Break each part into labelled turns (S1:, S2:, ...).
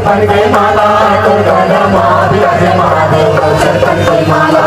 S1: बन गई माला दुर्गा महादेव महादेव छप्पन की माला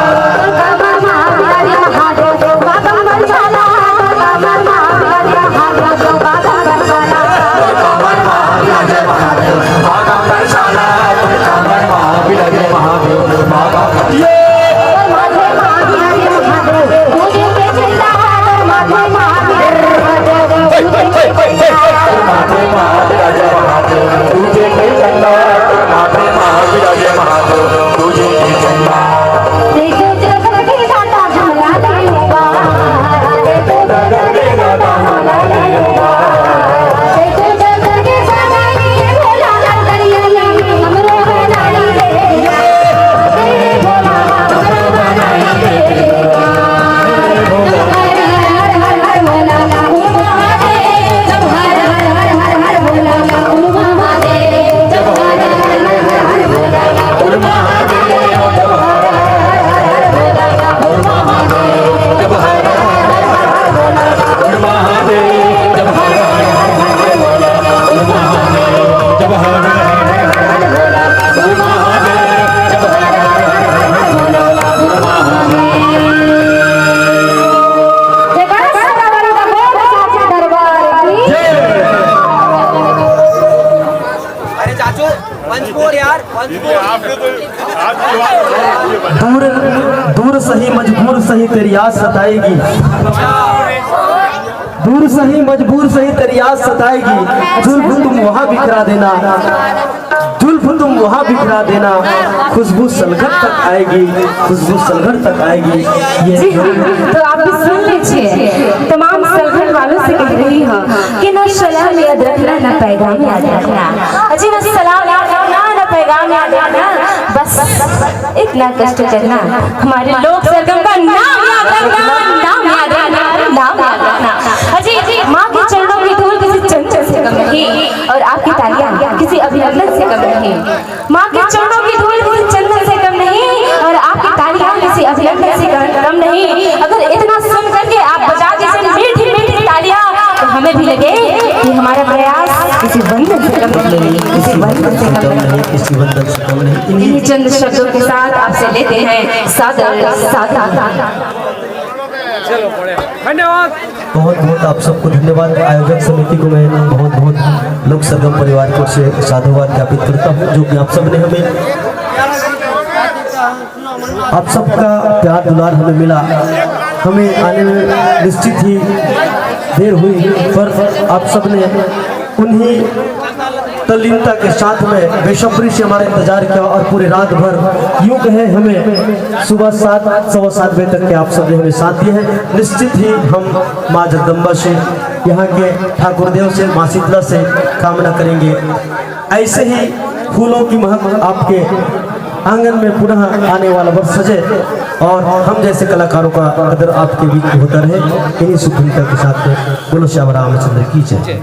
S2: दूर दूर सही मजबूर सही तेरी याद सताएगी, दूर सही मजबूर सही तेरी याद सताएगी। जुल्फ तुम वहाँ बिखरा देना, जुल्फ तुम वहाँ बिखरा देना, खुशबू सलगट तक आएगी, खुशबू सलगट तक आएगी।
S3: ये तो आप भी सुन लीजिए, तमाम सलगट वालों से कह रही हूँ कि न सलाम याद रखना न पैगाम याद रखना, अजी न सलाम याद रखना न पैगाम याद रखना, बस इतना कष्ट करना हमारे लोग सरगम का नाम याद रखना, नाम याद रखना, नाम याद रखना। अजी माँ के चरणों की धूल किसी चंचल से कम नहीं और आपकी तालियां किसी अभिनंदन से कम नहीं। माँ के चरणों की धूल किसी चंदन से कम नहीं और आपकी तालियां किसी अभिनंदन से कम नहीं। अगर इतना सुन करके आप बजा दीजिए मीठी मीठी तालियां तो हमें भी लगे कि हमारा प्रयास किसी बंधन से कम नहीं, किसी बंधन से कम नहीं,
S2: किसी बंधन से कम नहीं।
S3: इन्हीं चंद शब्दों के साथ आपसे लेते हैं सादर सादर।
S4: धन्यवाद।
S2: बहुत बहुत आप सबको धन्यवाद। आयोजक समिति को मैं बहुत बहुत लोक सरगम परिवार की ओर से साधुवाद ज्ञापित करता हूँ, जो कि आप सबने हमें, आप सबका प्यार दुलार हमें मिला। हमें आने में निश्चित ही देर हुई, पर आप सबने उन्हीं तल्लीनता के साथ में बेसब्री से हमारा इंतजार किया और पूरे रात भर यूँ कहे हमें सुबह 7 सवा 7 बजे तक के आप सबने हमें साथ दिया है। निश्चित ही हम माँ जगदम्बा से, यहाँ के ठाकुर देव से, माँ शीतला से कामना करेंगे ऐसे ही फूलों की महक आपके आंगन में पुनः आने वाला वर्ष सजे और हम जैसे कलाकारों का कदर आपके बीच में होता रहे। इन्हीं सुखता के साथ बोलो श्याम रामचंद्र की जय।